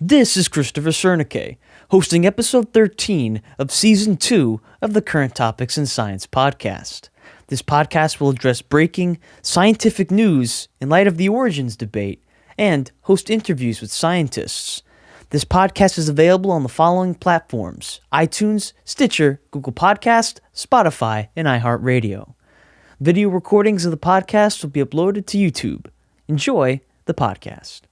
This is Christopher Sernaque, hosting episode 13 of season 2 of the Current Topics in Science podcast. This podcast will address breaking scientific news in light of the origins debate and host interviews with scientists. This podcast is available on the following platforms: iTunes, Stitcher, Google Podcast, Spotify, and iHeartRadio. Video recordings of the podcast will be uploaded to YouTube. Enjoy the podcast.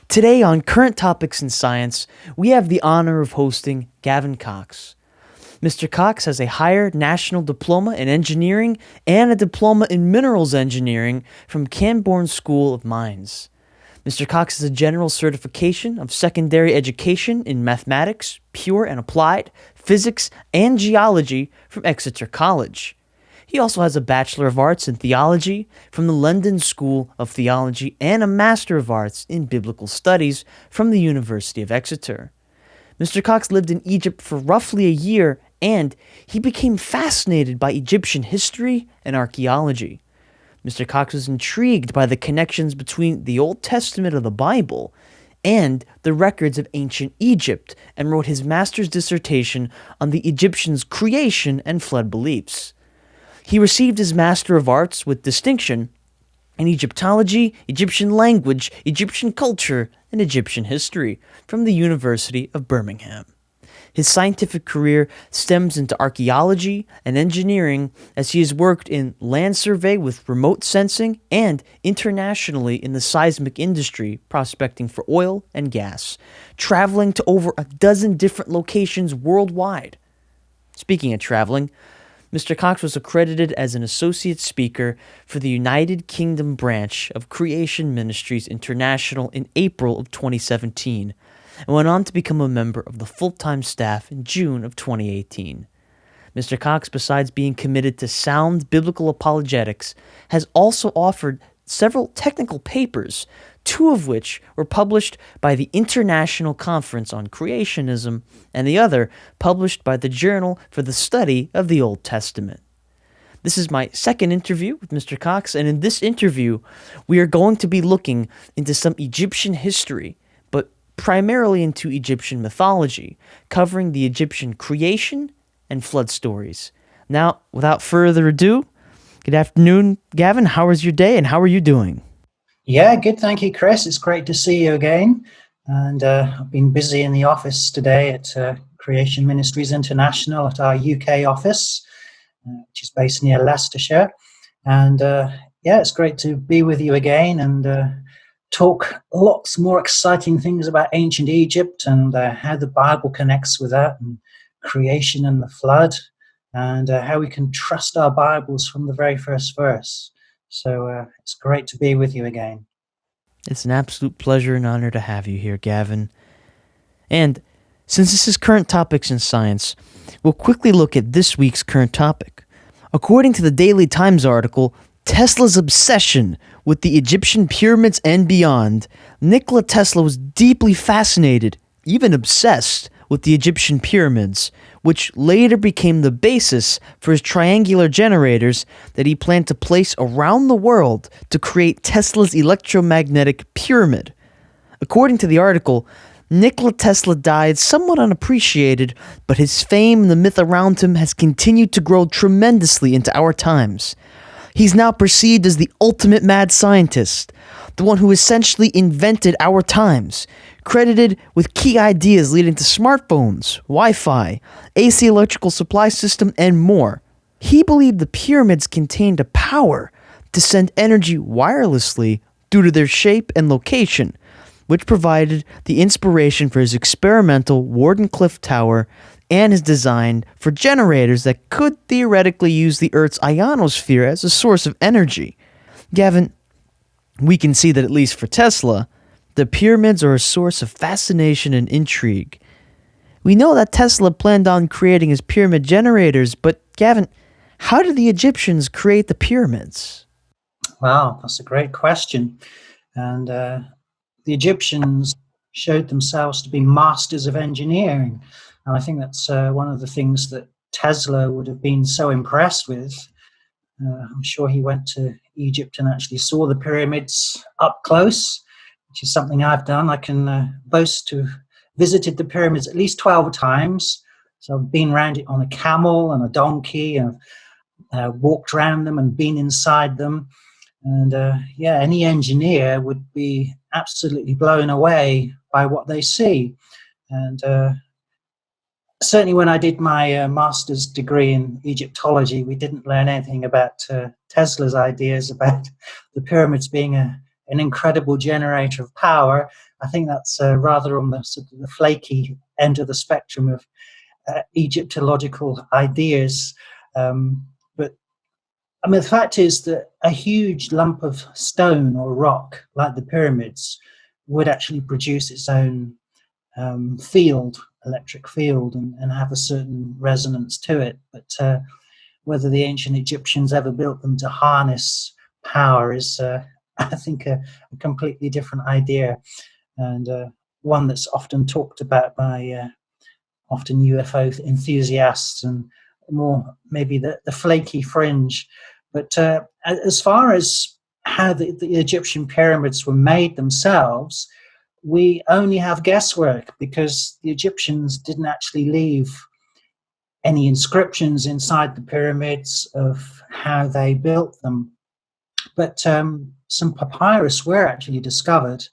Today on Current Topics in Science, we have the honor of hosting Gavin Cox. Mr. Cox has a higher national diploma in engineering and a diploma in minerals engineering from Camborne School of Mines. Mr. Cox has a general certification of secondary education in mathematics, pure and applied, physics, and geology from Exeter College. He also has a Bachelor of Arts in Theology from the London School of Theology and a Master of Arts in Biblical Studies from the University of Exeter. Mr. Cox lived in Egypt for roughly a year, and he became fascinated by Egyptian history and archaeology. Mr. Cox was intrigued by the connections between the Old Testament of the Bible and the records of ancient Egypt, and wrote his master's dissertation on the Egyptians' creation and flood beliefs. He received his Master of Arts with distinction in Egyptology, Egyptian language, Egyptian culture, and Egyptian history from the University of Birmingham. His scientific career stems into archaeology and engineering, as he has worked in land survey with remote sensing and internationally in the seismic industry, prospecting for oil and gas, traveling to over a dozen different locations worldwide. Speaking of traveling, Mr. Cox was accredited as an associate speaker for the United Kingdom branch of Creation Ministries International in April of 2017, and went on to become a member of the full-time staff in June of 2018. Mr. Cox, besides being committed to sound biblical apologetics, has also authored several technical papers, two of which were published by the International Conference on Creationism, and the other published by the Journal for the Study of the Old Testament. This is my second interview with Mr. Cox, and in this interview, we are going to be looking into some Egyptian history, but primarily into Egyptian mythology, covering the Egyptian creation and flood stories. Now, without further ado, good afternoon, Gavin. How was your day, and how are you doing? Yeah, good. Thank you, Chris. It's great to see you again. And I've been busy in the office today at Creation Ministries International at our UK office, which is based near Leicestershire. And it's great to be with you again and talk lots more exciting things about ancient Egypt and how the Bible connects with that, and creation and the flood, and how we can trust our Bibles from the very first verse. So it's great to be with you again. It's an absolute pleasure and honor to have you here, Gavin. And since this is Current Topics in Science, we'll quickly look at this week's current topic. According to the Daily Times article, Tesla's obsession with the Egyptian pyramids and beyond, Nikola Tesla was deeply fascinated, even obsessed, with the Egyptian pyramids, which later became the basis for his triangular generators that he planned to place around the world to create Tesla's electromagnetic pyramid. According to the article, Nikola Tesla died somewhat unappreciated, but his fame and the myth around him has continued to grow tremendously into our times. He's now perceived as the ultimate mad scientist, the one who essentially invented our times, credited with key ideas leading to smartphones, Wi-Fi, AC electrical supply system, and more. He believed the pyramids contained a power to send energy wirelessly due to their shape and location, which provided the inspiration for his experimental Wardenclyffe Tower and his design for generators that could theoretically use the Earth's ionosphere as a source of energy. Gavin, we can see that at least for Tesla, the pyramids are a source of fascination and intrigue. We know that Tesla planned on creating his pyramid generators, but Gavin, how did the Egyptians create the pyramids? Wow, that's a great question. And the Egyptians showed themselves to be masters of engineering. And I think that's one of the things that Tesla would have been so impressed with. I'm sure he went to Egypt and actually saw the pyramids up close, which is something I've done. I can boast to have visited the pyramids at least 12 times. So I've been around it on a camel and a donkey, and walked around them and been inside them. And any engineer would be absolutely blown away by what they see. And certainly when I did my master's degree in Egyptology, we didn't learn anything about Tesla's ideas about the pyramids being an incredible generator of power. I think that's rather on the sort of the flaky end of the spectrum of Egyptological ideas. But I mean, the fact is that a huge lump of stone or rock, like the pyramids, would actually produce its own electric field, and have a certain resonance to it. But whether the ancient Egyptians ever built them to harness power is, I think, a completely different idea, and one that's often talked about by often UFO enthusiasts and more maybe the flaky fringe. But as far as how the Egyptian pyramids were made themselves, we only have guesswork, because the Egyptians didn't actually leave any inscriptions inside the pyramids of how they built them. But some papyrus were actually discovered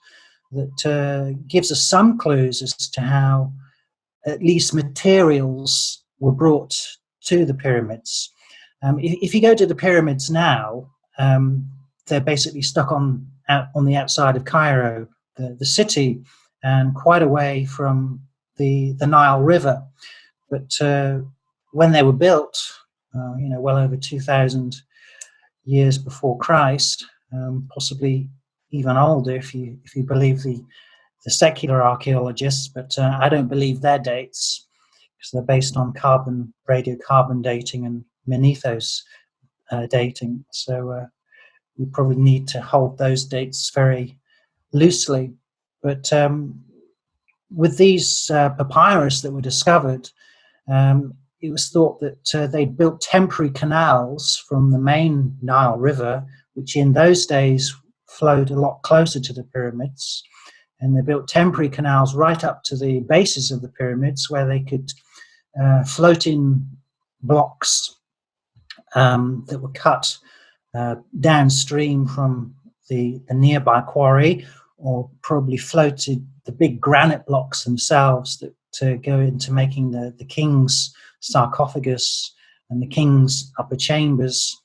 that gives us some clues as to how at least materials were brought to the pyramids. If you go to the pyramids now, they're basically stuck on the outside of Cairo, the city, and quite away from the Nile River. But when they were built, well over 2,000 years before Christ, possibly even older if you believe the secular archaeologists, but I don't believe their dates, because they're based on radiocarbon dating and Manethos dating. So we probably need to hold those dates very loosely. But with these papyrus that were discovered, it was thought that they built temporary canals from the main Nile River, which in those days flowed a lot closer to the pyramids. And they built temporary canals right up to the bases of the pyramids, where they could float in blocks that were cut downstream from the nearby quarry, or probably floated the big granite blocks themselves that go into making the king's sarcophagus and the king's upper chambers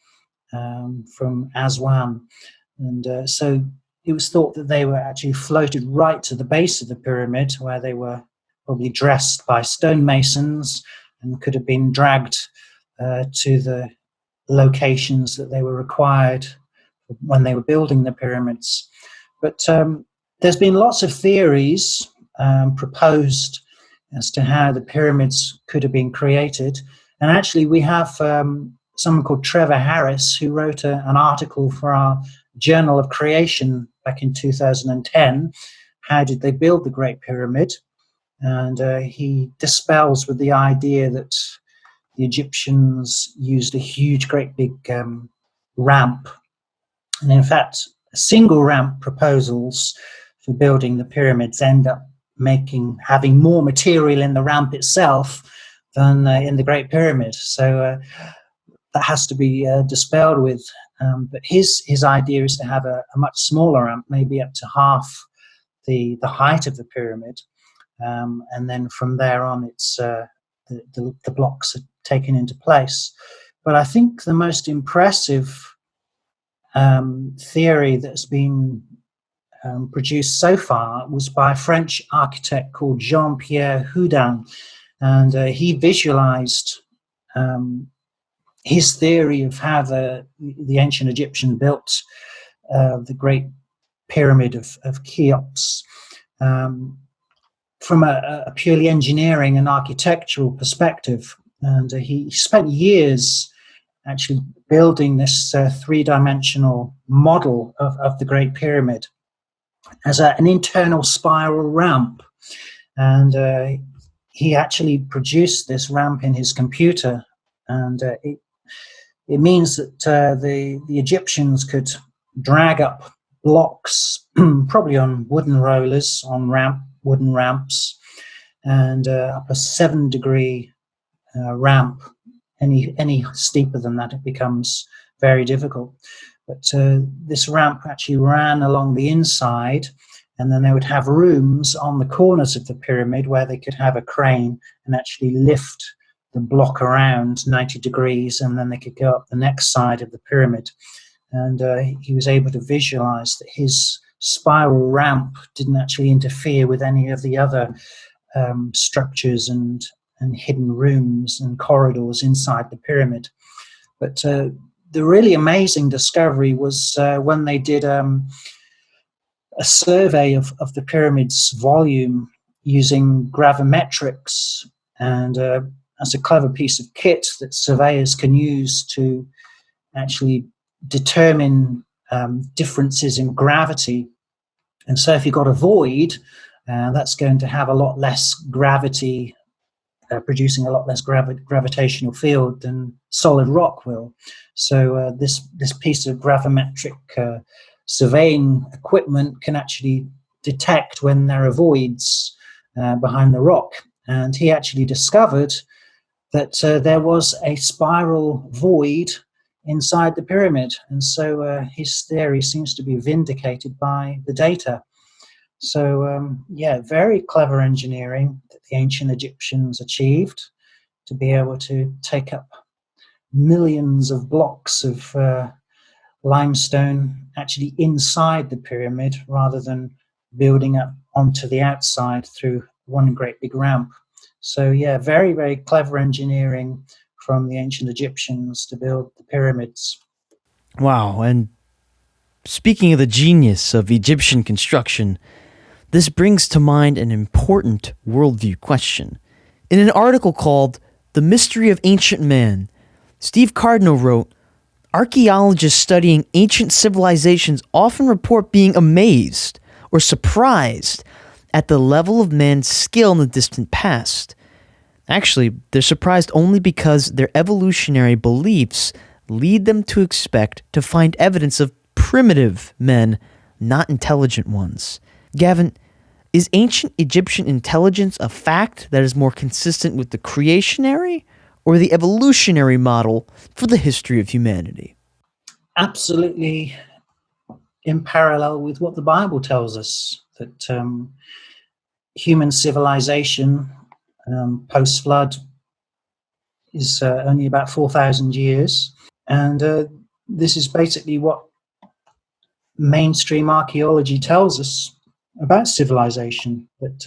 from Aswan. And so it was thought that they were actually floated right to the base of the pyramid, where they were probably dressed by stonemasons and could have been dragged to the locations that they were required when they were building the pyramids. But there's been lots of theories proposed as to how the pyramids could have been created. And actually we have someone called Trevor Harris, who wrote an article for our Journal of Creation back in 2010. How did they build the Great Pyramid? And he dispels with the idea that the Egyptians used a huge, great big ramp. And in fact, single ramp proposals for building the pyramids end up having more material in the ramp itself than in the Great Pyramid. So that has to be dispelled with. But his idea is to have a much smaller ramp, maybe up to half the height of the pyramid. And then from there on, it's the blocks are taken into place. But I think the most impressive theory that's been produced so far was by a French architect called Jean-Pierre Houdin, and he visualized his theory of how the ancient Egyptian built the Great Pyramid of Cheops from a purely engineering and architectural perspective. And he spent years actually building this three-dimensional model of the Great Pyramid. as an internal spiral ramp. And he actually produced this ramp in his computer, and it means that the Egyptians could drag up blocks, probably on wooden rollers, on wooden ramps, and up a 7-degree ramp. Any steeper than that, it becomes very difficult. But this ramp actually ran along the inside, and then they would have rooms on the corners of the pyramid where they could have a crane and actually lift the block around 90 degrees, and then they could go up the next side of the pyramid. And he was able to visualize that his spiral ramp didn't actually interfere with any of the other structures and hidden rooms and corridors inside the pyramid. But the really amazing discovery was when they did a survey of the pyramid's volume using gravimetrics, and that's a clever piece of kit that surveyors can use to actually determine differences in gravity. And so if you've got a void, that's going to have a lot less gravity, producing a lot less gravitational field than solid rock will. So this piece of gravimetric surveying equipment can actually detect when there are voids behind the rock. And he actually discovered that there was a spiral void inside the pyramid. And so his theory seems to be vindicated by the data. So, very clever engineering that the ancient Egyptians achieved to be able to take up millions of blocks of limestone actually inside the pyramid rather than building up onto the outside through one great big ramp. So, very, very clever engineering from the ancient Egyptians to build the pyramids. Wow, and speaking of the genius of Egyptian construction, this brings to mind an important worldview question. In an article called The Mystery of Ancient Man, Steve Cardinal wrote, "Archaeologists studying ancient civilizations often report being amazed or surprised at the level of man's skill in the distant past. Actually, they're surprised only because their evolutionary beliefs lead them to expect to find evidence of primitive men, not intelligent ones." Gavin, is ancient Egyptian intelligence a fact that is more consistent with the creationary or the evolutionary model for the history of humanity? Absolutely in parallel with what the Bible tells us, that human civilization post-flood is only about 4,000 years. And this is basically what mainstream archaeology tells us about civilization. That,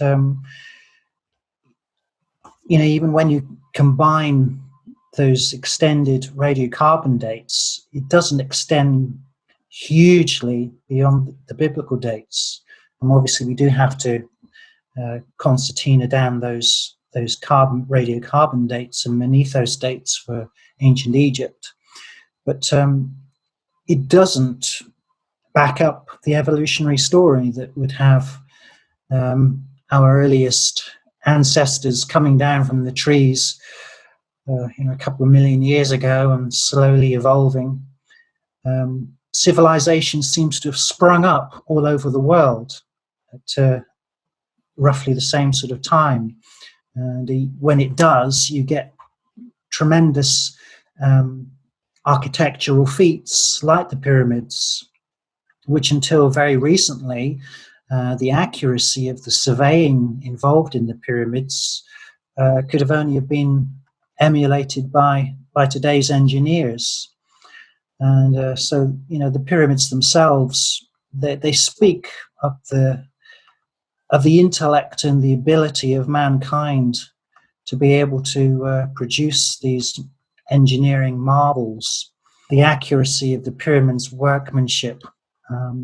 even when you combine those extended radiocarbon dates, it doesn't extend hugely beyond the biblical dates. And obviously we do have to concertina down those radiocarbon dates and manethos dates for ancient Egypt. But it doesn't back up the evolutionary story that would have our earliest ancestors coming down from the trees a couple of million years ago and slowly evolving. Civilization seems to have sprung up all over the world at roughly the same sort of time. And when it does, you get tremendous architectural feats like the pyramids, which until very recently, the accuracy of the surveying involved in the pyramids could have only have been emulated by today's engineers. And so, the pyramids themselves, they speak of the intellect and the ability of mankind to be able to produce these engineering marvels. The accuracy of the pyramid's workmanship,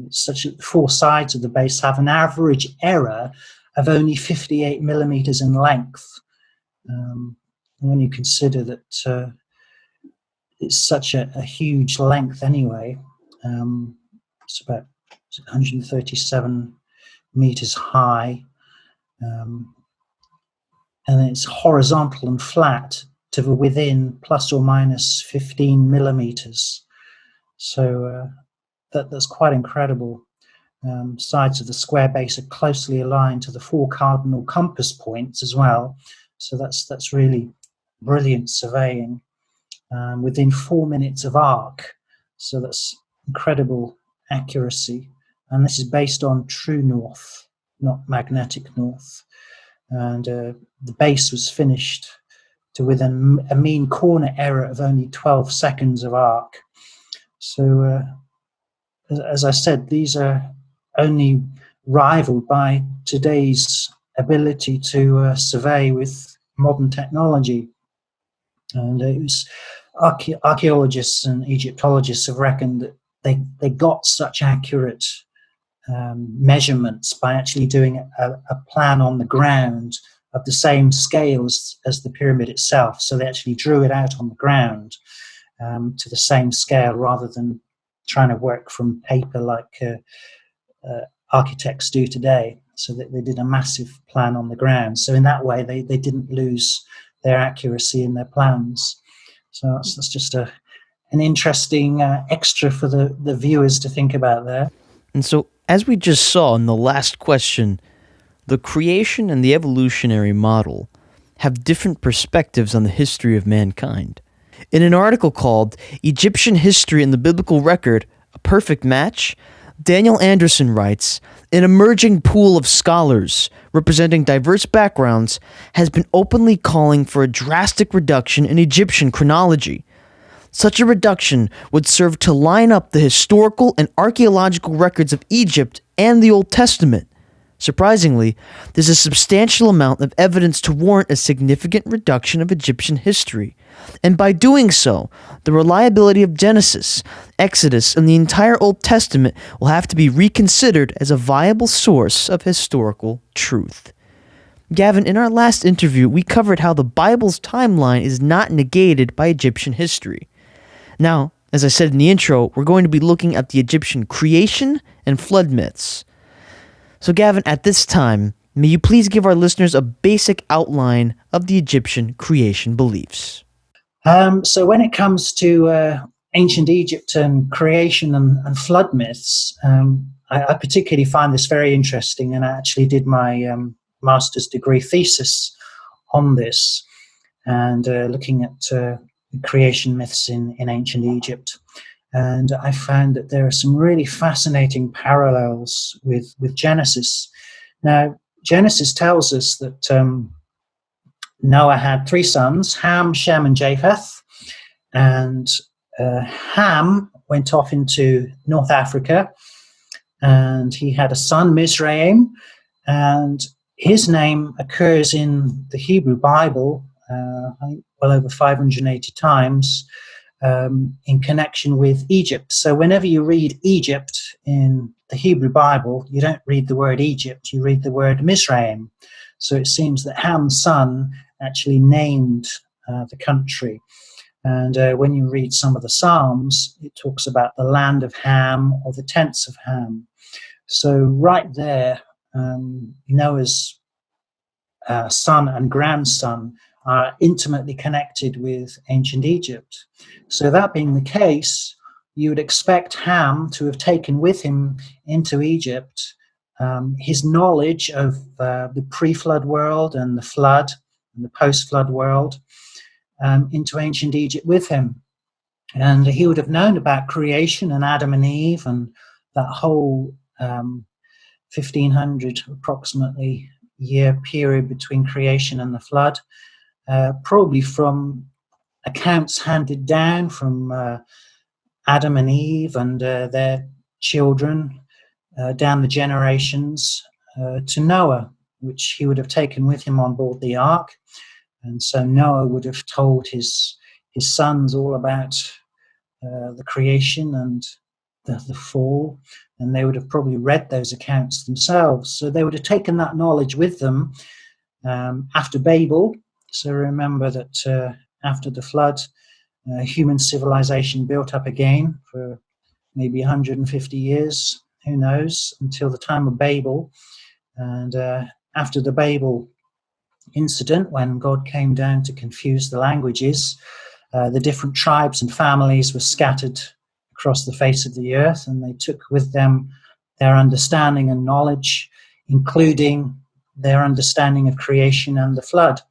such that 4 sides of the base have an average error of only 58 millimeters in length. When you consider that it's such a huge length anyway, it's about 137 meters high, and it's horizontal and flat to within plus or minus 15 millimeters. So that's quite incredible. Sides of the square base are closely aligned to the 4 cardinal compass points as well. So that's really brilliant surveying within 4 minutes of arc. So that's incredible accuracy. And this is based on true north, not magnetic north. And the base was finished to within a mean corner error of only 12 seconds of arc. So as I said, these are only rivaled by today's ability to survey with modern technology. And it was archaeologists and Egyptologists have reckoned that they got such accurate measurements by actually doing a plan on the ground of the same scale as the pyramid itself. So they actually drew it out on the ground to the same scale rather than trying to work from paper like architects do today. So they did a massive plan on the ground. So in that way, they didn't lose their accuracy in their plans. So that's just an interesting extra for the viewers to think about there. And so, as we just saw in the last question, the creation and the evolutionary model have different perspectives on the history of mankind. In an article called Egyptian History and the Biblical Record, A Perfect Match, Daniel Anderson writes, an emerging pool of scholars representing diverse backgrounds has been openly calling for a drastic reduction in Egyptian chronology. Such a reduction would serve to line up the historical and archaeological records of Egypt and the Old Testament. Surprisingly, there's a substantial amount of evidence to warrant a significant reduction of Egyptian history. And by doing so, the reliability of Genesis, Exodus, and the entire Old Testament will have to be reconsidered as a viable source of historical truth. Gavin, in our last interview, we covered how the Bible's timeline is not negated by Egyptian history. Now, as I said in the intro, we're going to be looking at the Egyptian creation and flood myths. So Gavin, at this time, may you please give our listeners a basic outline of the Egyptian creation beliefs? So when it comes to ancient Egypt and creation and flood myths, I particularly find this very interesting, and I actually did my master's degree thesis on this, and looking at creation myths in ancient Egypt. And I found that there are some really fascinating parallels with Genesis. Now, Genesis tells us that Noah had 3 sons, Ham, Shem, and Japheth. And Ham went off into North Africa, and he had a son, Mizraim, and his name occurs in the Hebrew Bible well over 580 times in connection with Egypt. So whenever you read Egypt in the Hebrew Bible, you don't read the word Egypt, you read the word Mizraim. So it seems that Ham's son actually named the country. And when you read some of the Psalms, it talks about the land of Ham or the tents of Ham. So right there, Noah's son and grandson are intimately connected with ancient Egypt. So that being the case, you would expect Ham to have taken with him into Egypt his knowledge of the pre-flood world and the flood and the post-flood world into ancient Egypt with him. And he would have known about creation and Adam and Eve and that whole 1500 approximately year period between creation and the flood, probably from accounts handed down from Adam and Eve and their children down the generations to Noah, which he would have taken with him on board the ark. And so Noah would have told his sons all about the creation and the fall, and they would have probably read those accounts themselves. So they would have taken that knowledge with them after Babel. So remember that after the flood, human civilization built up again for maybe 150 years, who knows, until the time of Babel. And after the Babel incident, when God came down to confuse the languages, the different tribes and families were scattered across the face of the earth, and they took with them their understanding and knowledge, including their understanding of creation and the flood.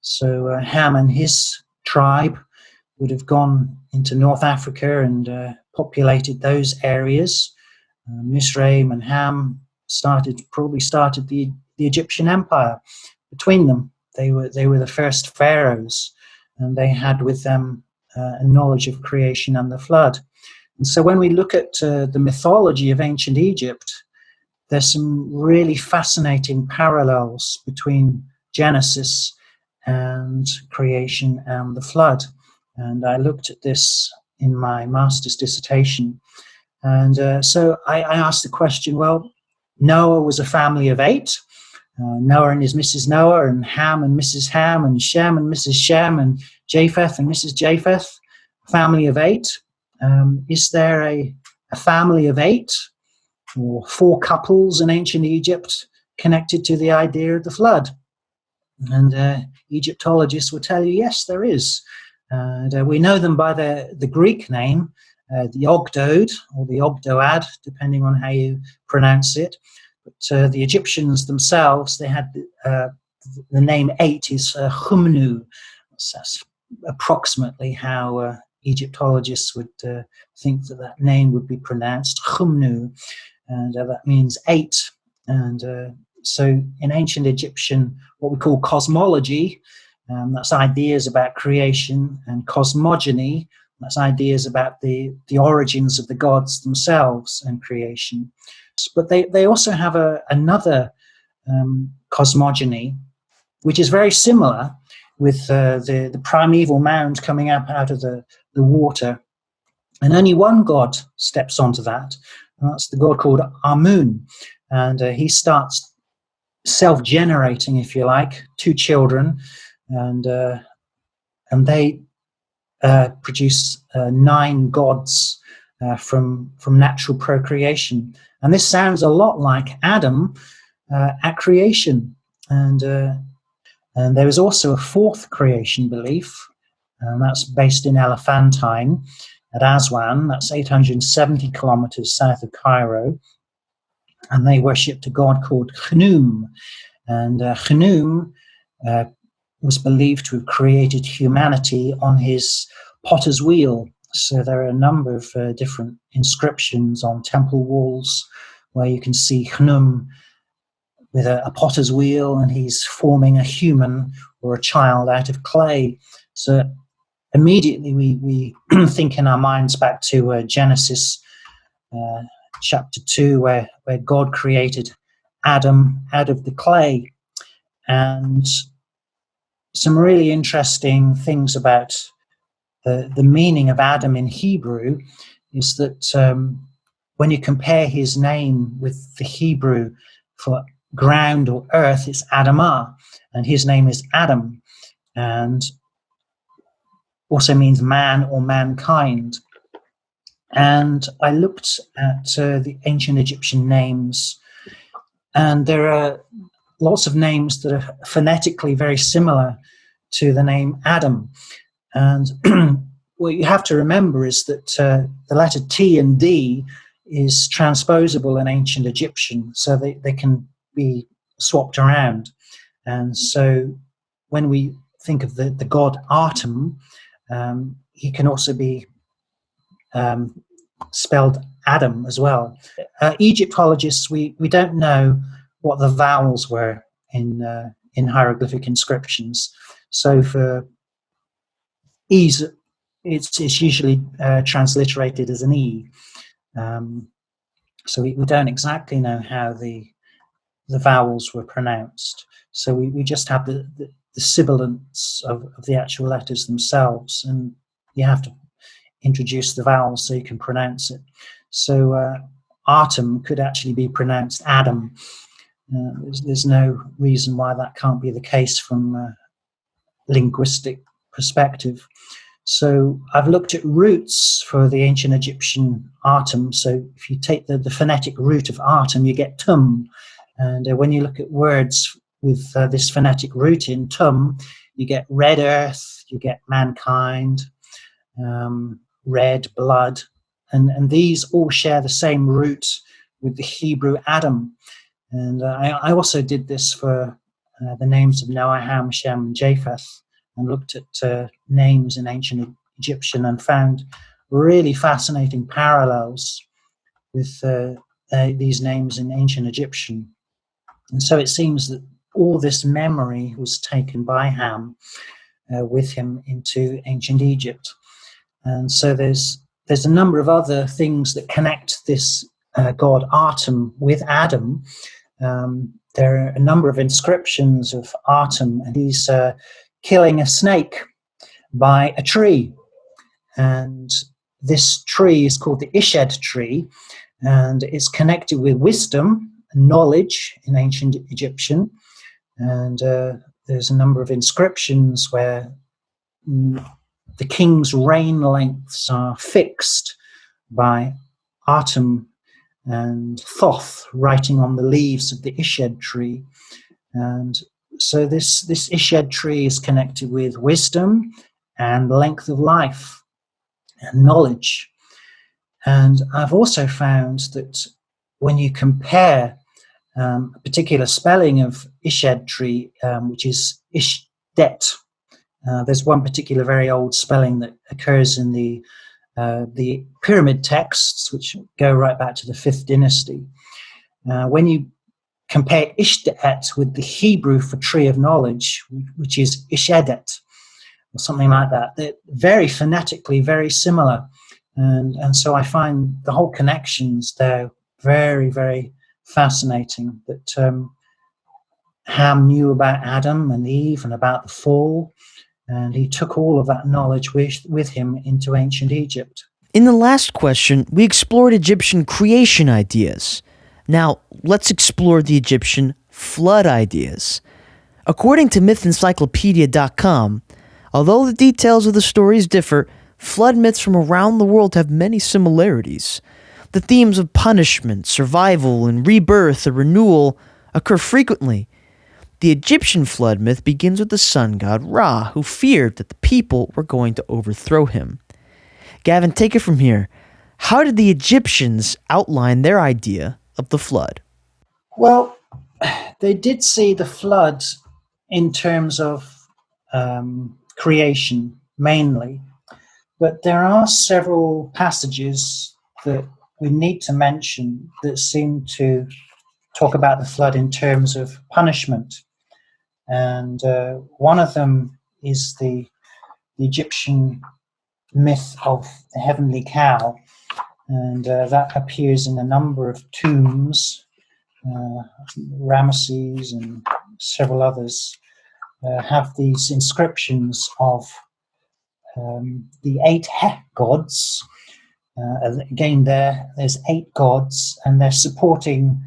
So Ham and his tribe would have gone into North Africa and populated those areas. Mizraim and Ham probably started the Egyptian Empire. Between them, they were the first pharaohs, and they had with them a knowledge of creation and the flood. And so when we look at the mythology of ancient Egypt, there's some really fascinating parallels between Genesis and creation and the flood. And I looked at this in my master's dissertation. And so I asked the question, well, Noah was a family of 8. Noah and his Mrs. Noah, and Ham and Mrs. Ham, and Shem and Mrs. Shem, and Japheth and Mrs. Japheth, family of 8. Is there a family of 8 or 4 couples in ancient Egypt connected to the idea of the flood? And Egyptologists will tell you, yes, there is. And we know them by the Greek name, the Ogdod or the Ogdoad, depending on how you pronounce it. But the Egyptians themselves, they had the name 8 is Khumnu. That's approximately how Egyptologists would think that name would be pronounced, Khumnu, and that means 8. And so in ancient Egyptian, what we call cosmology, that's ideas about creation, and cosmogony, that's ideas about the origins of the gods themselves and creation. But they also have another cosmogony, which is very similar, with the primeval mound coming up out of the water. And only one god steps onto that, and that's the god called Amun. And he starts self-generating, if you like, 2 children, and they produce 9 gods from natural procreation. And this sounds a lot like Adam at creation. And there is also a 4th creation belief, and that's based in Elephantine at Aswan. That's 870 kilometers south of Cairo. And they worshipped a god called Khnum. And Khnum was believed to have created humanity on his potter's wheel. So there are a number of different inscriptions on temple walls where you can see Khnum with a potter's wheel, and he's forming a human or a child out of clay. So immediately we think in our minds back to Genesis chapter 2, where God created Adam out of the clay. And some really interesting things about the meaning of Adam in Hebrew is that when you compare his name with the Hebrew for ground or earth, it's Adamah, and his name is Adam, and also means man or mankind. And I looked at the ancient Egyptian names, and there are lots of names that are phonetically very similar to the name Adam. And what you have to remember is that the letter T and D is transposable in ancient Egyptian, so they can be swapped around. And so when we think of the god Atum, he can also be spelled Adam as well. Egyptologists, we don't know what the vowels were in hieroglyphic inscriptions. So for E's, it's usually transliterated as an E. So we don't exactly know how the vowels were pronounced. So we just have the sibilants of the actual letters themselves, and you have to introduce the vowels so you can pronounce it. So Atum could actually be pronounced Adam. There's no reason why that can't be the case from a linguistic perspective. So I've looked at roots for the ancient Egyptian Atum. So if you take the phonetic root of Atum, you get Tum. And when you look at words with this phonetic root in tum, you get red earth, you get mankind, red blood, and these all share the same root with the Hebrew Atum. And I also did this for the names of Noah, Ham, Shem, and Japheth, and looked at names in ancient Egyptian and found really fascinating parallels with these names in ancient Egyptian. And so it seems that all this memory was taken by Ham with him into ancient Egypt. And so there's a number of other things that connect this god Atum with Adam. There are a number of inscriptions of Atum, and he's killing a snake by a tree. And this tree is called the Ished tree, and it's connected with wisdom and knowledge in ancient Egyptian. And there's a number of inscriptions where the king's reign lengths are fixed by Atum and Thoth writing on the leaves of the Ished tree. And so this Ished tree is connected with wisdom and length of life and knowledge. And I've also found that when you compare a particular spelling of Ished tree, which is Ishdet, there's one particular very old spelling that occurs in the pyramid texts, which go right back to the 5th dynasty. When you compare Ishdet with the Hebrew for tree of knowledge, which is Ishedet, or something like that, they're very phonetically very similar. And so I find the whole connections there very, very fascinating, that Ham knew about Adam and Eve and about the fall, and he took all of that knowledge with him into ancient Egypt. In the last question, we explored Egyptian creation ideas. Now, let's explore the Egyptian flood ideas. According to mythencyclopedia.com, although the details of the stories differ, flood myths from around the world have many similarities. The themes of punishment, survival, and rebirth or renewal occur frequently. The Egyptian flood myth begins with the sun god Ra, who feared that the people were going to overthrow him. Gavin, take it from here. How did the Egyptians outline their idea of the flood? Well, they did see the flood in terms of creation, mainly. But there are several passages that we need to mention that seem to talk about the flood in terms of punishment. And one of them is the Egyptian myth of the heavenly cow. And that appears in a number of tombs. Ramesses and several others have these inscriptions of the 8 gods. Again, there's 8 gods, and they're supporting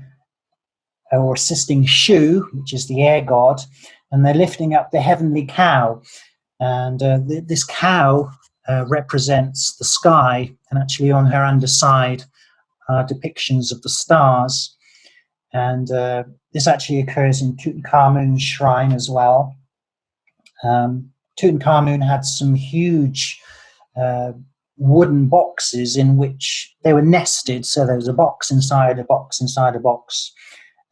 or assisting Shu, which is the air god, and they're lifting up the heavenly cow. And this cow represents the sky, and actually on her underside are depictions of the stars. And this actually occurs in Tutankhamun's shrine as well. Tutankhamun had some huge wooden boxes in which they were nested, so there was a box inside a box inside a box.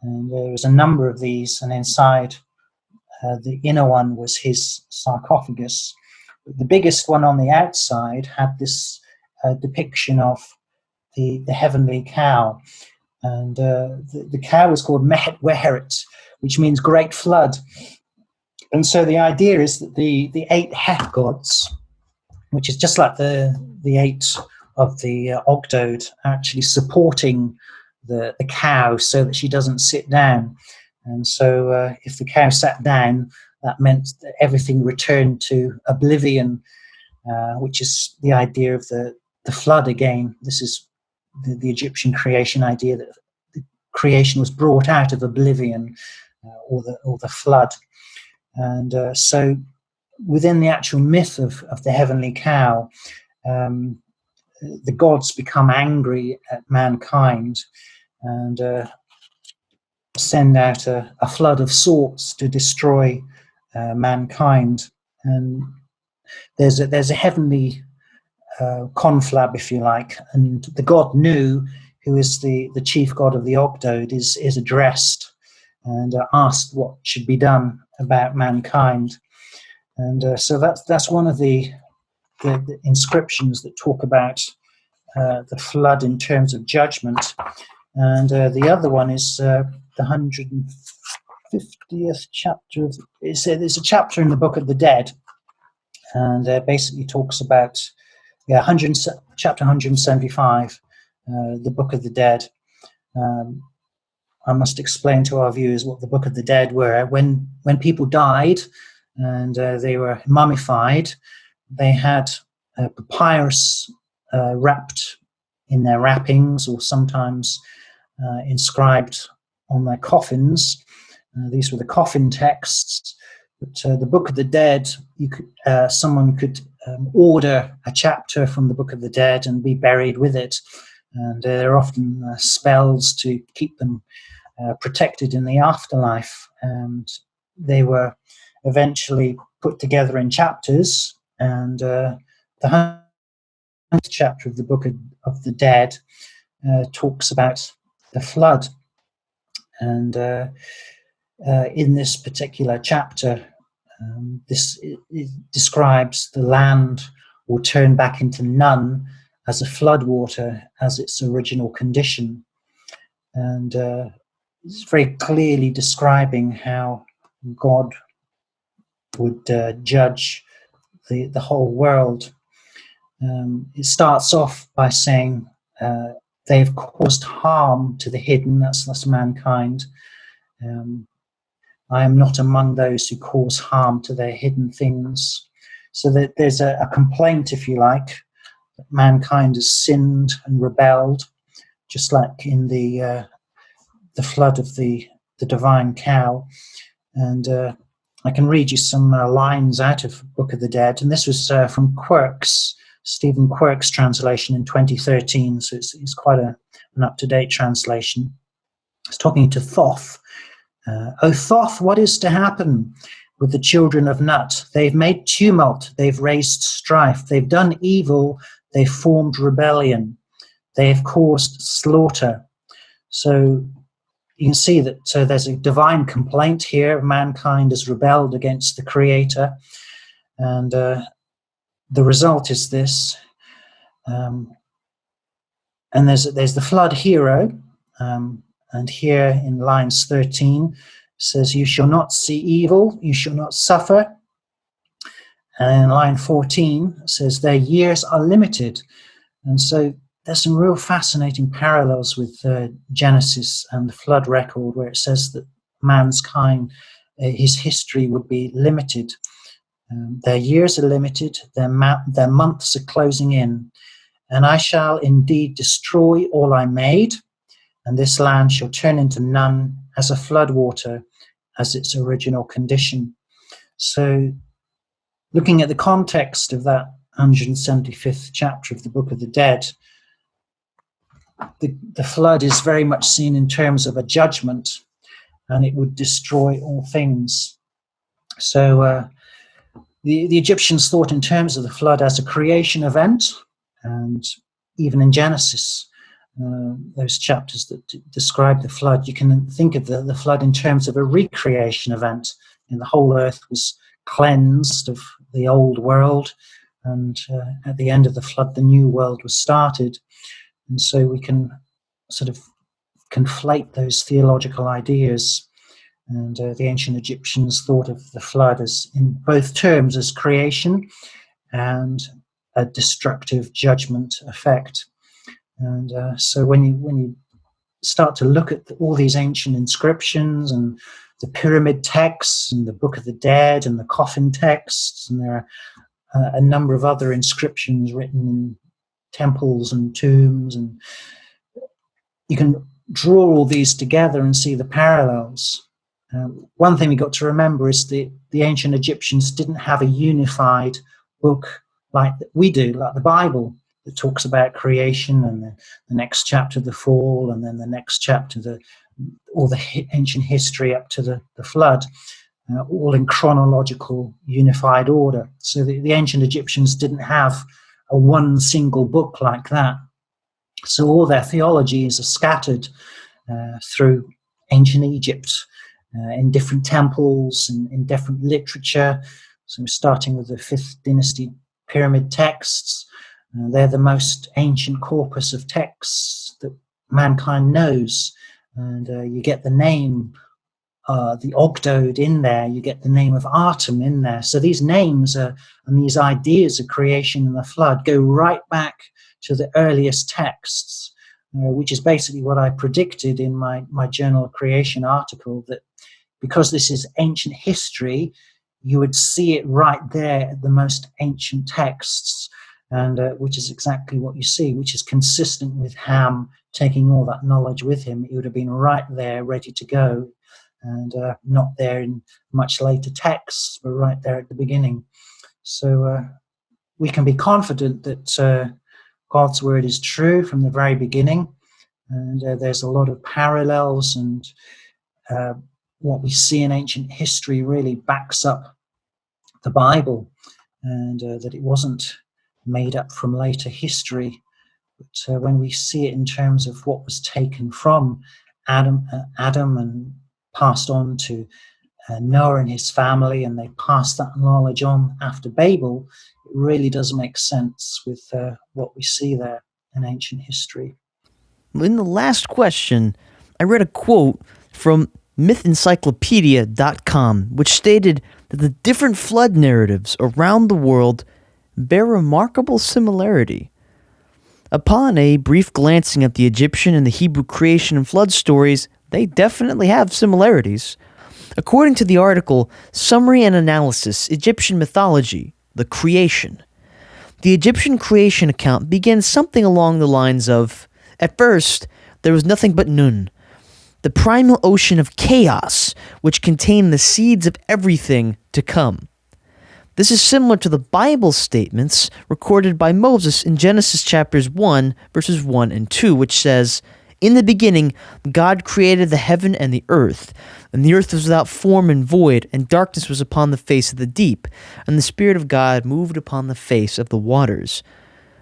And there was a number of these, and inside the inner one was his sarcophagus. But the biggest one on the outside had this depiction of the heavenly cow. And the cow was called Mehet Weheret, which means great flood. And so the idea is that the 8 Het gods, which is just like the 8 of the Ogdode, are actually supporting the cow so that she doesn't sit down. And so if the cow sat down, that meant that everything returned to oblivion, which is the idea of the flood again. This is the Egyptian creation idea, that the creation was brought out of oblivion, or the flood. And so within the actual myth of the heavenly cow, the gods become angry at mankind, and send out a flood of sorts to destroy mankind. And there's a heavenly conflab, if you like, and the god Nu, who is the chief god of the Ogdoad, is addressed and asked what should be done about mankind. And so that's one of the inscriptions that talk about the flood in terms of judgment. And the other one is the 150th chapter. There's a chapter in the Book of the Dead, and basically talks about chapter 175, the Book of the Dead. I must explain to our viewers what the Book of the Dead were. When people died and they were mummified, they had papyrus wrapped in their wrappings, or sometimes inscribed on their coffins. These were the coffin texts. But the Book of the Dead, someone could order a chapter from the Book of the Dead and be buried with it. And there are often spells to keep them protected in the afterlife. And they were eventually put together in chapters. And the 100th chapter of the Book of the Dead talks about the flood. And in this particular chapter, it describes the land will turn back into none as a floodwater as its original condition. And it's very clearly describing how God would judge the whole world. It starts off by saying they've caused harm to the hidden, that's mankind. I am not among those who cause harm to their hidden things. So that there's a complaint, if you like, that mankind has sinned and rebelled, just like in the flood of the divine cow. And I can read you some lines out of Book of the Dead. And this was from Stephen Quirk's translation in 2013. So it's quite an up-to-date translation. It's talking to Thoth. O Thoth, what is to happen with the children of Nut? They've made tumult, they've raised strife, they've done evil, they've formed rebellion, they've caused slaughter. So you can see that there's a divine complaint here. Mankind has rebelled against the Creator, and the result is this. And there's the flood hero. And here in lines 13, says, you shall not see evil, you shall not suffer. And in line 14, it says, their years are limited. And so there's some real fascinating parallels with Genesis and the flood record, where it says that mankind, his history would be limited. Their years are limited, their months are closing in. And I shall indeed destroy all I made, and this land shall turn into none as a floodwater, as its original condition. So, looking at the context of that 175th chapter of the Book of the Dead, the flood is very much seen in terms of a judgment, and it would destroy all things. So, the Egyptians thought in terms of the flood as a creation event, and even in Genesis, those chapters that describe the flood, you can think of the flood in terms of a recreation event. And the whole earth was cleansed of the old world, and at the end of the flood, the new world was started. And so we can sort of conflate those theological ideas. And the ancient Egyptians thought of the flood as, in both terms, as creation and a destructive judgment effect. And so when you start to look at all these ancient inscriptions and the pyramid texts and the Book of the Dead and the coffin texts, and there are a number of other inscriptions written in temples and tombs, and you can draw all these together and see the parallels. One thing we got to remember is the ancient Egyptians didn't have a unified book like we do, like the Bible, that talks about creation and the next chapter the fall, and then the next chapter the all the ancient history up to the flood, all in chronological unified order. So the ancient Egyptians didn't have a one single book like that. So all their theologies are scattered through ancient Egypt, in different temples and in different literature. So starting with the 5th dynasty pyramid texts, they're the most ancient corpus of texts that mankind knows. And you get the name, the Ogdode in there, you get the name of Atum in there. So these names and these ideas of creation and the flood go right back to the earliest texts, which is basically what I predicted in my Journal of Creation article, that because this is ancient history, you would see it right there at the most ancient texts, and which is exactly what you see, which is consistent with Ham taking all that knowledge with him. It would have been right there, ready to go, and not there in much later texts, but right there at the beginning. So we can be confident that God's word is true from the very beginning, and there's a lot of parallels, and what we see in ancient history really backs up the Bible, and that it wasn't made up from later history. But when we see it in terms of what was taken from Adam and passed on to Noah and his family, and they passed that knowledge on after Babel, it really does make sense with what we see there in ancient history. In the last question, I read a quote from mythencyclopedia.com, which stated that the different flood narratives around the world bear remarkable similarity. Upon a brief glancing at the Egyptian and the Hebrew creation and flood stories, they definitely have similarities. According to the article, Summary and Analysis, Egyptian Mythology, the Creation. The Egyptian creation account begins something along the lines of, at first, there was nothing but Nun, the primal ocean of chaos, which contained the seeds of everything to come. This is similar to the Bible statements recorded by Moses in Genesis chapters 1, verses 1 and 2, which says, "In the beginning, God created the heaven and the earth was without form and void, and darkness was upon the face of the deep, and the Spirit of God moved upon the face of the waters."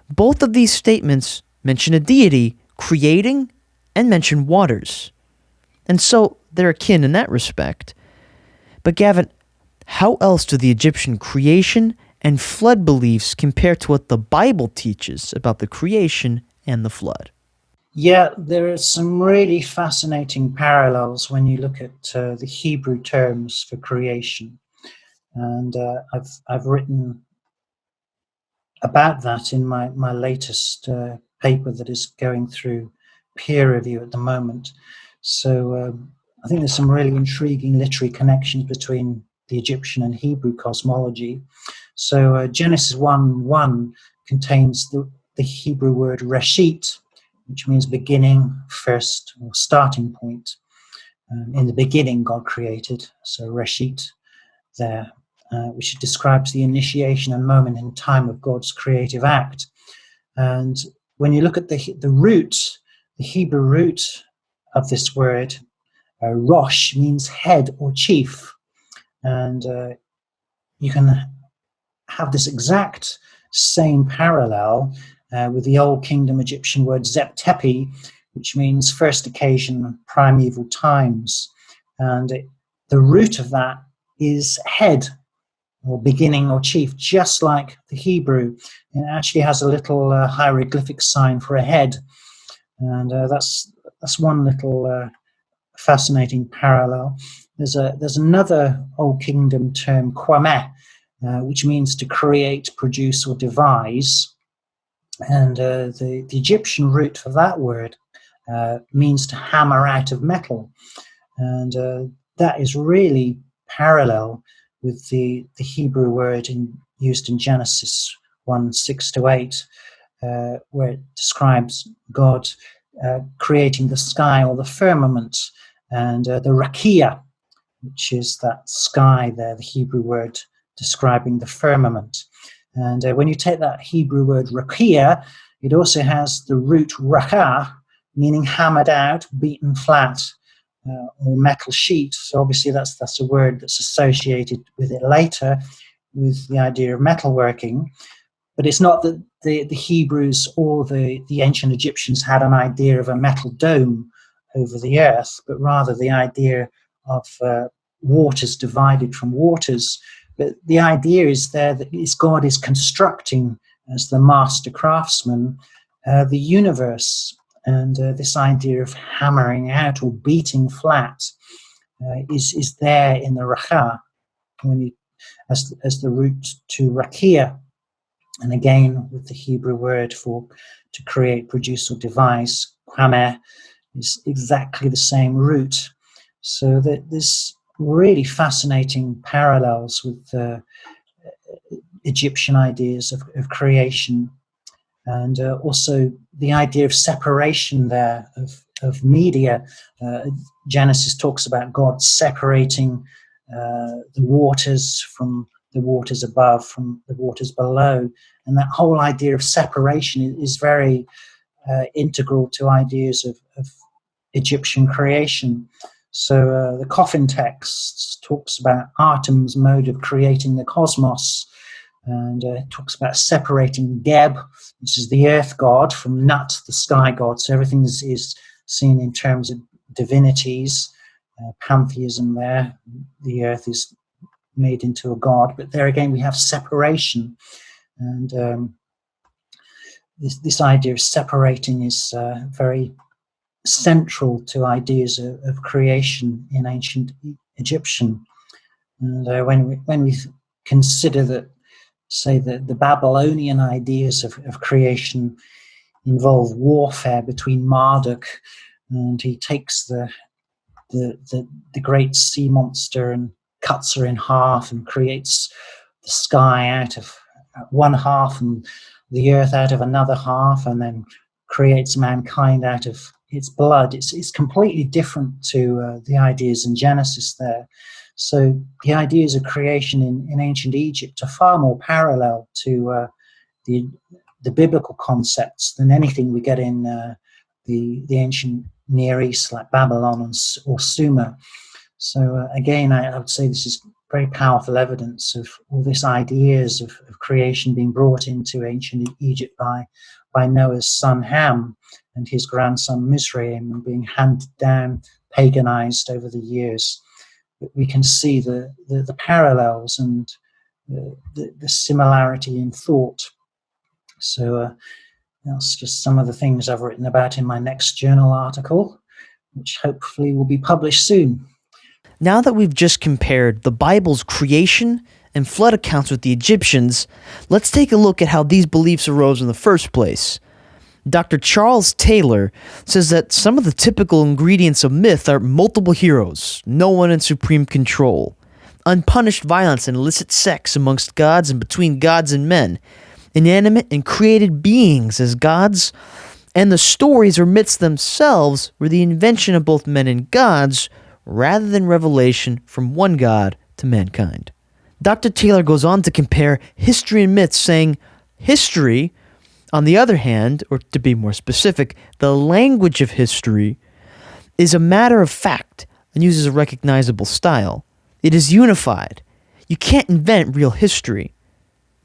Both of these statements mention a deity creating and mention waters. And so they're akin in that respect. But Gavin, how else do the Egyptian creation and flood beliefs compare to what the Bible teaches about the creation and the flood? Yeah, there are some really fascinating parallels when you look at the Hebrew terms for creation. And I've written about that in my latest paper that is going through peer review at the moment. So I think there's some really intriguing literary connections between the Egyptian and Hebrew cosmology. So Genesis 1:1 contains the Hebrew word reshit, which means beginning, first, or starting point. In the beginning, God created, so reshit there, which describes the initiation and moment in time of God's creative act. And when you look at the root, the Hebrew root of this word, Rosh, means head or chief. And you can have this exact same parallel with the Old Kingdom Egyptian word Zep-Tepi, which means first occasion, primeval times. And the root of that is head, or beginning or chief, just like the Hebrew. It actually has a little hieroglyphic sign for a head. And that's one little fascinating parallel. There's another Old Kingdom term, kwameh, which means to create, produce, or devise. And the Egyptian root for that word means to hammer out of metal. And that is really parallel with the Hebrew word used in Genesis 1:6-8, where it describes God creating the sky or the firmament, and the rakia, which is that sky there, the Hebrew word describing the firmament. And when you take that Hebrew word rakia, it also has the root raka, meaning hammered out, beaten flat. or metal sheet. So obviously that's a word that's associated with it later, with the idea of metalworking. But it's not that the Hebrews or the ancient Egyptians had an idea of a metal dome over the earth, but rather the idea of waters divided from waters. But the idea is there that God is constructing, as the master craftsman, the universe. And this idea of hammering out or beating flat is there in the Racha, as the root to Rakia. And again, with the Hebrew word for to create, produce, or devise, kwamer, is exactly the same root. So that there's really fascinating parallels with Egyptian ideas of creation, and also the idea of separation there of media. Genesis talks about God separating the waters from the waters above, from the waters below. And that whole idea of separation is very integral to ideas of Egyptian creation. So the coffin text talks about Atum's mode of creating the cosmos, and it talks about separating Geb, which is the earth god, from Nut, the sky god. So everything is seen in terms of divinities, pantheism there. The earth is made into a god, but there again we have separation. And this idea of separating is very central to ideas of creation in ancient Egyptian. And when we consider that, say, the Babylonian ideas of creation involve warfare between Marduk, and he takes the great sea monster and cuts her in half and creates the sky out of one half and the earth out of another half, and then creates mankind out of its blood. It's completely different to the ideas in Genesis there. So the ideas of creation in ancient Egypt are far more parallel to the biblical concepts than anything we get in the ancient Near East, like Babylon or Sumer. So again, I would say this is very powerful evidence of all these ideas of creation being brought into ancient Egypt by Noah's son Ham and his grandson Mizraim, and being handed down, paganized over the years. But we can see the parallels and the similarity in thought. So that's just some of the things I've written about in my next journal article, which hopefully will be published soon. Now that we've just compared the Bible's creation and flood accounts with the Egyptians, let's take a look at how these beliefs arose in the first place. Dr. Charles Taylor says that some of the typical ingredients of myth are multiple heroes, no one in supreme control, unpunished violence and illicit sex amongst gods and between gods and men, inanimate and created beings as gods, and the stories or myths themselves were the invention of both men and gods rather than revelation from one god to mankind. Dr. Taylor goes on to compare history and myths, saying, history, on the other hand, or to be more specific, the language of history, is a matter of fact and uses a recognizable style. It is unified. You can't invent real history.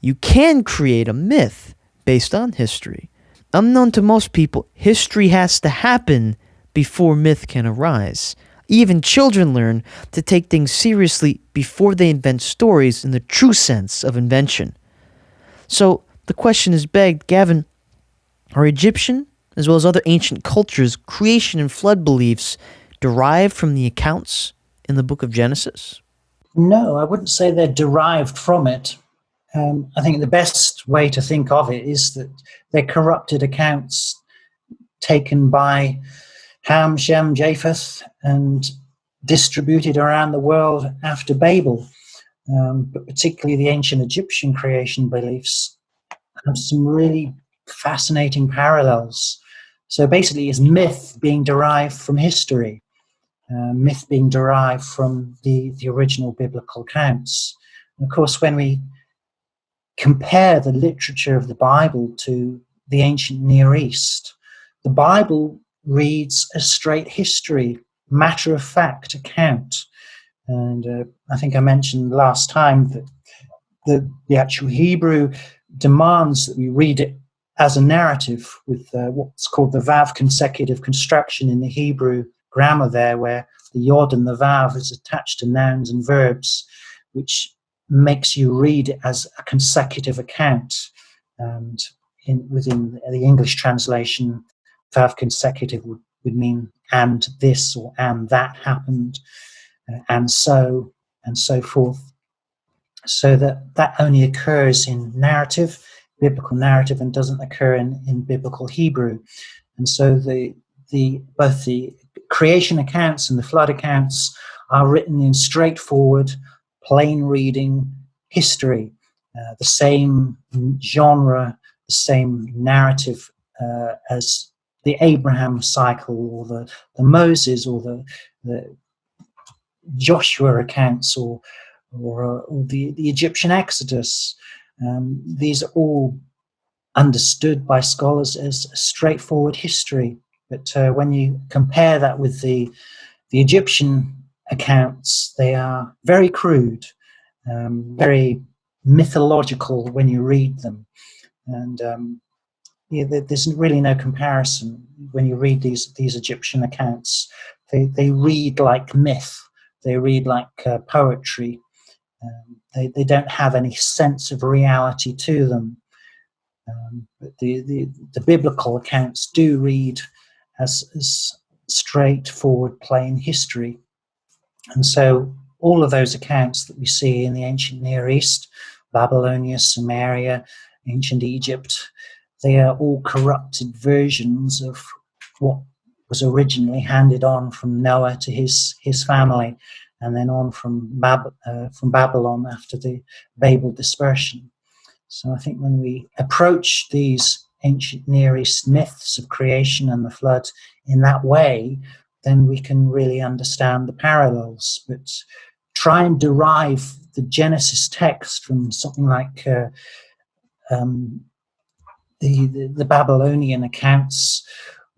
You can create a myth based on history. Unknown to most people, history has to happen before myth can arise. Even children learn to take things seriously before they invent stories in the true sense of invention. So the question is begged, Gavin, are Egyptian, as well as other ancient cultures, creation and flood beliefs derived from the accounts in the book of Genesis? No, I wouldn't say they're derived from it. I think the best way to think of it is that they're corrupted accounts taken by Ham, Shem, Japheth, and distributed around the world after Babel. But particularly the ancient Egyptian creation beliefs have some really fascinating parallels. So basically, it's myth being derived from history, myth being derived from the original biblical accounts. And of course, when we compare the literature of the Bible to the ancient Near East, the Bible reads as straight history. matter-of-fact account. And I think I mentioned last time that the actual Hebrew demands that we read it as a narrative with what's called the Vav consecutive construction in the Hebrew grammar there, where the Yod and the Vav is attached to nouns and verbs, which makes you read it as a consecutive account. And within the English translation, Vav consecutive would mean and this or and that happened, and so forth. So that only occurs in narrative, biblical narrative, and doesn't occur in biblical Hebrew. And so both the creation accounts and the flood accounts are written in straightforward, plain reading history, the same genre, the same narrative as the Abraham cycle or the Moses or the Joshua accounts or the Egyptian Exodus. These are all understood by scholars as straightforward history. But when you compare that with the Egyptian accounts, they are very crude, very mythological when you read them. And there's really no comparison when you read these Egyptian accounts. They read like myth. They read like poetry. They don't have any sense of reality to them. But the biblical accounts do read as straightforward, plain history. And so all of those accounts that we see in the ancient Near East, Babylonia, Sumeria, ancient Egypt, they are all corrupted versions of what was originally handed on from Noah to his family, and then on from Babylon after the Babel dispersion. So I think when we approach these ancient Near East myths of creation and the flood in that way, then we can really understand the parallels. But try and derive the Genesis text from something like the Babylonian accounts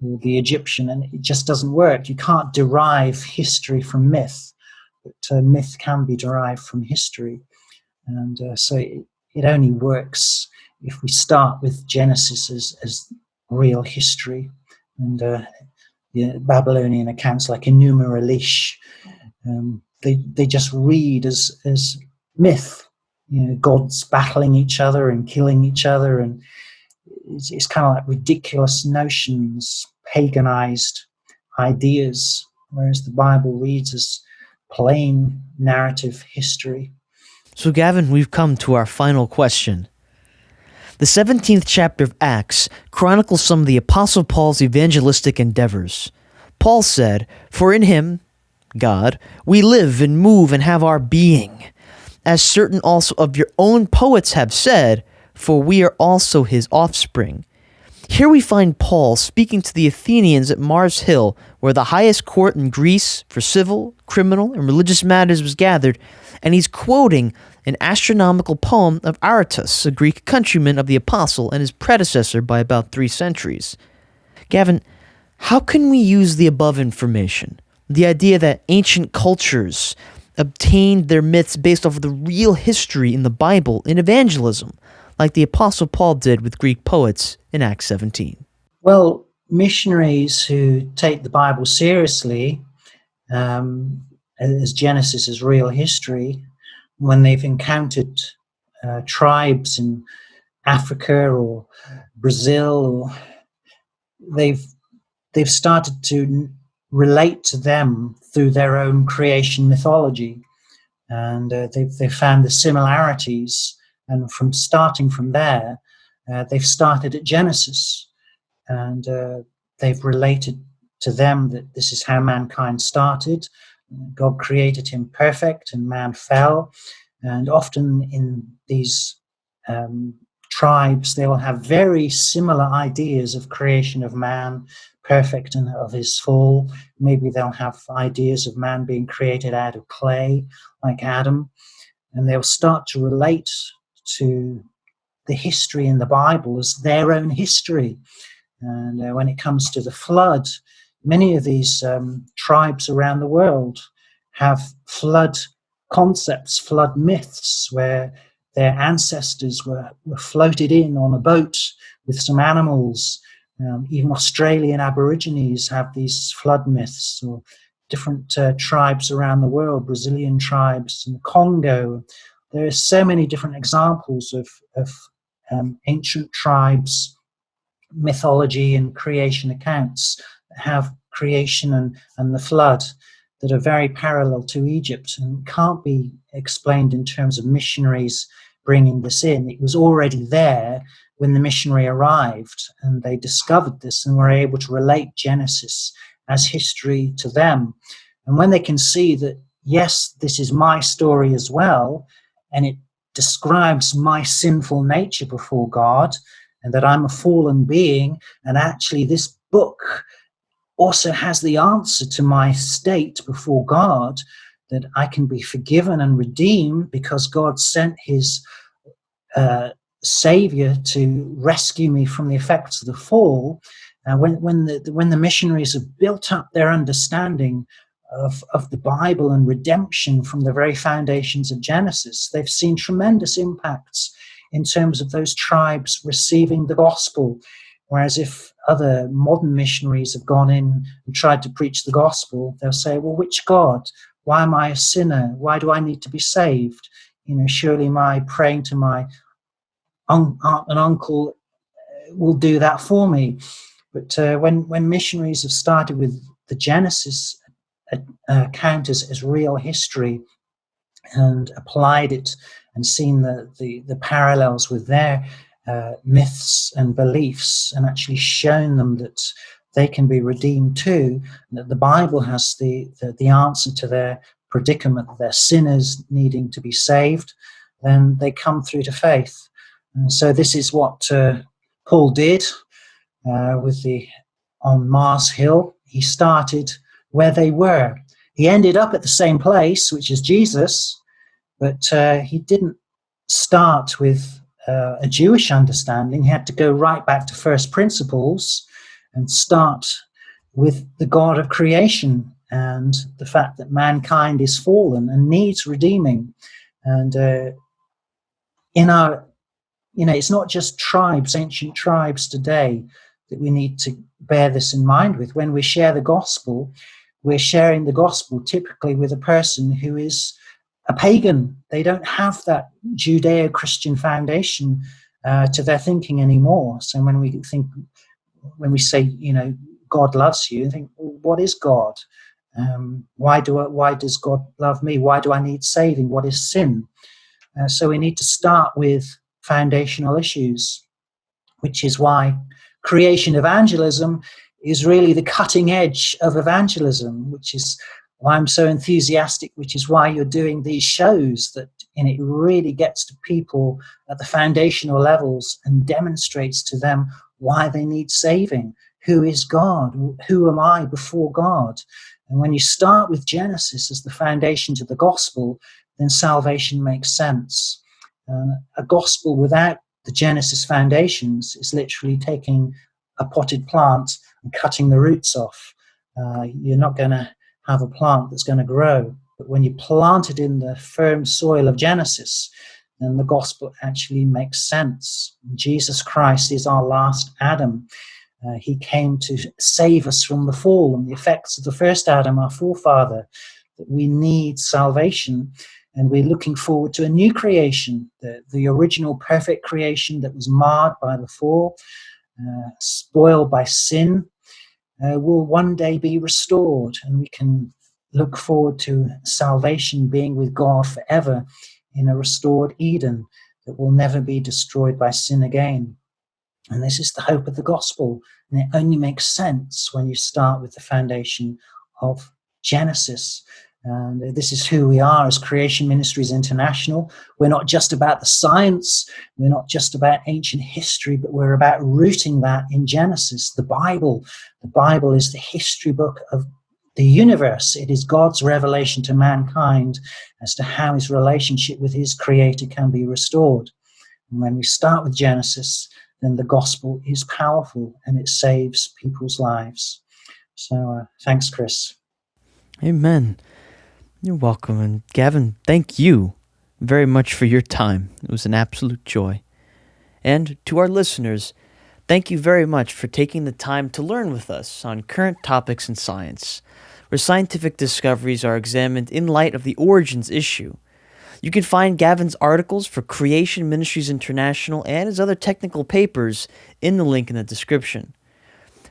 or the Egyptian, and it just doesn't work. You can't derive history from myth, but myth can be derived from history. And so it only works if we start with Genesis as real history. And the Babylonian accounts like Enuma Elish, they just read as myth, gods battling each other and killing each other, and it's kind of like ridiculous notions, paganized ideas, whereas the Bible reads as plain narrative history. So, Gavin, we've come to our final question. The 17th chapter of Acts chronicles some of the Apostle Paul's evangelistic endeavors. Paul said, "For in him, God, we live and move and have our being. As certain also of your own poets have said, for we are also his offspring." Here we find Paul speaking to the Athenians at Mars Hill, where the highest court in Greece for civil, criminal, and religious matters was gathered, and he's quoting an astronomical poem of Aratus, a Greek countryman of the apostle and his predecessor by about 3 centuries. Gavin, how can we use the above information, the idea that ancient cultures obtained their myths based off of the real history in the Bible in evangelism, like the Apostle Paul did with Greek poets in Acts 17? Well, missionaries who take the Bible seriously, as Genesis as real history, when they've encountered tribes in Africa or Brazil, they've started to relate to them through their own creation mythology, and they've found the similarities. And starting from there, they've started at Genesis, and they've related to them that this is how mankind started. God created him perfect, and man fell. And often in these tribes, they will have very similar ideas of creation of man, perfect, and of his fall. Maybe they'll have ideas of man being created out of clay, like Adam. And they'll start to relate to the history in the Bible as their own history. And when it comes to the flood, many of these tribes around the world have flood concepts, flood myths, where their ancestors were floated in on a boat with some animals. Even Australian Aborigines have these flood myths, or different tribes around the world, Brazilian tribes in Congo. There are so many different examples of ancient tribes, mythology and creation accounts that have creation and the flood that are very parallel to Egypt and can't be explained in terms of missionaries bringing this in. It was already there when the missionary arrived, and they discovered this and were able to relate Genesis as history to them. And when they can see that, yes, this is my story as well, and it describes my sinful nature before God, and that I'm a fallen being, and actually this book also has the answer to my state before God, that I can be forgiven and redeemed because God sent his Savior to rescue me from the effects of the fall. When the missionaries have built up their understanding of the Bible and redemption from the very foundations of Genesis, they've seen tremendous impacts in terms of those tribes receiving the gospel. Whereas if other modern missionaries have gone in and tried to preach the gospel, they'll say, well, which God? Why am I a sinner? Why do I need to be saved? Surely my praying to my aunt and uncle will do that for me. But when missionaries have started with the Genesis account as real history and applied it and seen the parallels with their myths and beliefs, and actually shown them that they can be redeemed too, and that the Bible has the answer to their predicament, their sinners needing to be saved, then they come through to faith. And so this is what Paul did on Mars Hill. He started where they were. He ended up at the same place, which is Jesus, but he didn't start with a Jewish understanding. He had to go right back to first principles and start with the God of creation and the fact that mankind is fallen and needs redeeming. And it's not just tribes, ancient tribes today, that we need to bear this in mind with. When we share the gospel, we're sharing the gospel typically with a person who is a pagan. They don't have that Judeo-Christian foundation to their thinking anymore. So when we say, God loves you, I think, well, what is God? Why does God love me? Why do I need saving? What is sin? So we need to start with foundational issues, which is why creation evangelism is really the cutting edge of evangelism, which is why I'm so enthusiastic, which is why you're doing these shows, that it really gets to people at the foundational levels and demonstrates to them why they need saving. Who is God? Who am I before God? And when you start with Genesis as the foundation to the gospel, then salvation makes sense. A gospel without the Genesis foundations is literally taking a potted plant and cutting the roots off. You're not going to have a plant that's going to grow. But when you plant it in the firm soil of Genesis, then the gospel actually makes sense. Jesus Christ is our last Adam. He came to save us from the fall and the effects of the first Adam, our forefather, that we need salvation. And we're looking forward to a new creation, the original perfect creation that was marred by the fall, spoiled by sin, will one day be restored, and we can look forward to salvation, being with God forever in a restored Eden that will never be destroyed by sin again. And this is the hope of the gospel, and it only makes sense when you start with the foundation of Genesis. And this is who we are as Creation Ministries International. We're not just about the science, we're not just about ancient history, but we're about rooting that in Genesis, the Bible. The Bible is the history book of the universe. It is God's revelation to mankind as to how his relationship with his creator can be restored. And when we start with Genesis, then the gospel is powerful and it saves people's lives. So thanks, Chris. Amen. You're welcome. And Gavin, thank you very much for your time. It was an absolute joy. And to our listeners, thank you very much for taking the time to learn with us on current topics in science, where scientific discoveries are examined in light of the origins issue. You can find Gavin's articles for Creation Ministries International and his other technical papers in the link in the description.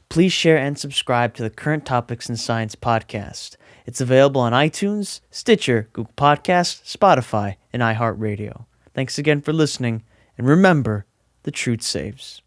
Please share and subscribe to the Current Topics in Science podcast. It's available on iTunes, Stitcher, Google Podcasts, Spotify, and iHeartRadio. Thanks again for listening, and remember, the truth saves.